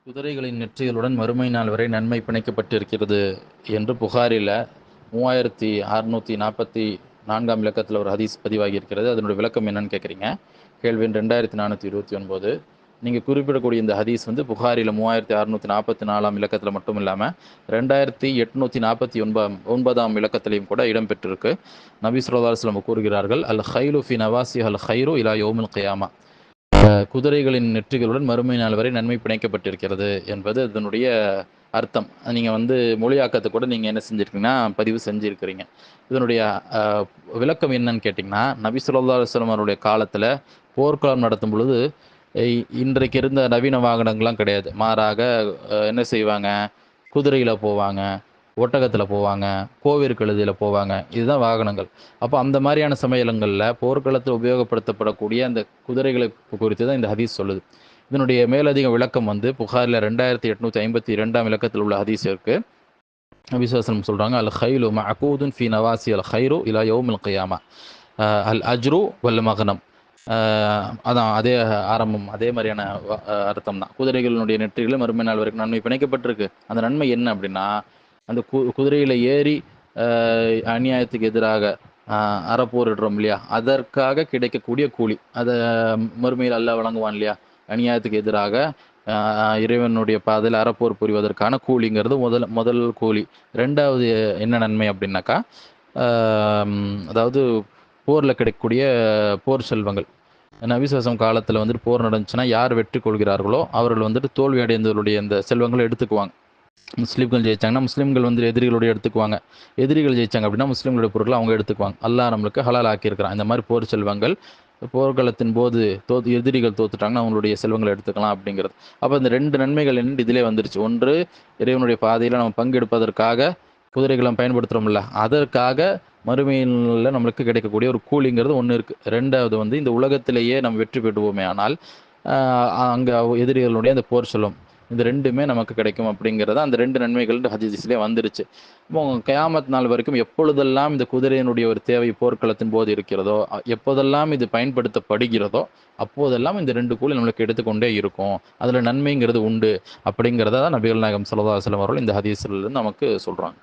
குதிரைகளின் நெற்றிகளுடன் மறுமை நாள் வரை நன்மை பிணைக்கப்பட்டிருக்கிறது என்று புகாரில் 3644 இலக்கத்தில் ஒரு ஹதீஸ் பதிவாகி இருக்கிறது. அதனுடைய விளக்கம் என்னன்னு கேட்குறீங்க. கேள்வி எண் 2429. நீங்கள் குறிப்பிடக்கூடிய இந்த ஹதீஸ் வந்து புகாரில் 3644 இலக்கத்தில் மட்டும் இல்லாமல் 2849 இலக்கத்திலையும் கூட இடம்பெற்றிருக்கு. நபி ஸல்லல்லாஹு அலைஹி வஸல்லம் கூறுகிறார்கள், அல் ஹைலு ஃபி நவாசி அல் ஹைரு இலா யௌமில் கியாமா. குதிரைகளின் நெற்றிகளுடன் மறுமை நாள் வரை நன்மை பிணைக்கப்பட்டிருக்கிறது என்பது இதனுடைய அர்த்தம். நீங்கள் வந்து மொழியாக்கத்தை கூட நீங்கள் என்ன செஞ்சுருக்கீங்கன்னா பதிவு செஞ்சுருக்கிறீங்க. இதனுடைய விளக்கம் என்னன்னு கேட்டிங்கன்னா, நபி ஸல்லல்லாஹு அலைஹி வஸல்லம் அவருடைய காலத்தில் போர்க்களம் நடத்தும் பொழுது இன்றைக்கு இருந்த நவீன வாகனங்கள்லாம் கிடையாது. மாறாக என்ன செய்வாங்க, குதிரையில் போவாங்க, ஒட்டகத்தில் போவாங்க, கோவேறு போவாங்க. இதுதான் வாகனங்கள். அப்போ அந்த மாதிரியான சமயங்களில் போர்க்களத்தில் உபயோகப்படுத்தப்படக்கூடிய அந்த குதிரைகளை குறித்து தான் இந்த ஹதீஸ் சொல்லுது. இதனுடைய மேலதிக விளக்கம் வந்து புகாரில் 2852 இலக்கத்தில் உள்ள ஹதீஸ் இருக்கு. நபி ஸல்லல்லாஹு அலைஹி வஸல்லம் சொல்கிறாங்க, அல் ஹைலு மஅகூதுன் ஃபி நவாசி அல் ஹைரு இலா யௌமில் கியாமா அல் அஜ்ரு வல் மகனம். அதான் அதே ஆரம்பம், அதே மாதிரியான அர்த்தம் தான். குதிரைகளினுடைய நெற்றிகளில் மறுமை நாள் வரைக்கும் நன்மை பிணைக்கப்பட்டிருக்கு. அந்த நன்மை என்ன அப்படின்னா, அந்த குதிரையில் ஏறி அநியாயத்துக்கு எதிராக அறப்போரிடுறோம் இல்லையா, அதற்காக கிடைக்கக்கூடிய கூலி, அதை மறுமையில் அல்லாஹ் வழங்குவான் இல்லையா. அநியாயத்துக்கு எதிராக இறைவனுடைய பாதையில் அறப்போர் புரிவதற்கான கூலிங்கிறது முதல் கூலி. ரெண்டாவது என்ன நன்மை அப்படின்னாக்கா, அதாவது போரில் கிடைக்கக்கூடிய போர் செல்வங்கள். நபி ஸல்லல்லாஹு காலத்தில் வந்துட்டு போர் நடந்துச்சுன்னா யார் வெற்றி கொள்கிறார்களோ அவர்கள் வந்துட்டு தோல்வி அடைந்தவர்களுடைய இந்த செல்வங்களை எடுத்துக்குவாங்க. முஸ்லீம்கள் ஜெயிச்சாங்கன்னா முஸ்லீம்கள் வந்து எதிரிகளுடைய எடுத்துக்குவாங்க. எதிரிகள் ஜெயிச்சாங்க அப்படின்னா முஸ்லீம்களுடைய பொருட்களை அவங்க எடுத்துக்குவாங்க. அல்லாஹ் நம்மளுக்கு ஹலால் ஆக்கியிருக்கிறான். இந்த மாதிரி போர் செல்வங்கள் போர்க்களத்தின் போது எதிரிகள் தோத்துட்டாங்கன்னா அவங்களுடைய செல்வங்களை எடுத்துக்கலாம் அப்படிங்கிறது. அப்போ இந்த ரெண்டு நன்மைகள் என்ன இதிலே வந்துருச்சு. ஒன்று, இறைவனுடைய பாதையில் நம்ம பங்கெடுப்பதற்காக குதிரைகளை பயன்படுத்துகிறோம்ல, அதற்காக மறுமையில் நம்மளுக்கு கிடைக்கக்கூடிய ஒரு கூலிங்கிறது ஒன்று இருக்குது. ரெண்டாவது வந்து இந்த உலகத்திலேயே நம்ம வெற்றி பெறுவோமே ஆனால் அங்கே எதிரிகளுடைய அந்த போர் செல்வம், இந்த ரெண்டுமே நமக்கு கிடைக்கும் அப்படிங்கிறத அந்த ரெண்டு நன்மைகள் ஹதீஸ்லேயே வந்துருச்சு. இப்போ கயாமத் நாள் வரைக்கும் எப்பொழுதெல்லாம் இந்த குதிரையினுடைய ஒரு தேவை போர்க்களத்தின் போது இருக்கிறதோ, எப்போதெல்லாம் இது பயன்படுத்தப்படுகிறதோ, அப்போதெல்லாம் இந்த ரெண்டு கூலி நம்மளுக்கு எடுத்துக்கொண்டே இருக்கும். அதில் நன்மைங்கிறது உண்டு அப்படிங்கிறத தான் நபிகள் நாயகம் ஸல்லல்லாஹு அலைஹி வஸல்லம் அவர்கள் இந்த ஹதீஸ்லேருந்து நமக்கு சொல்கிறாங்க.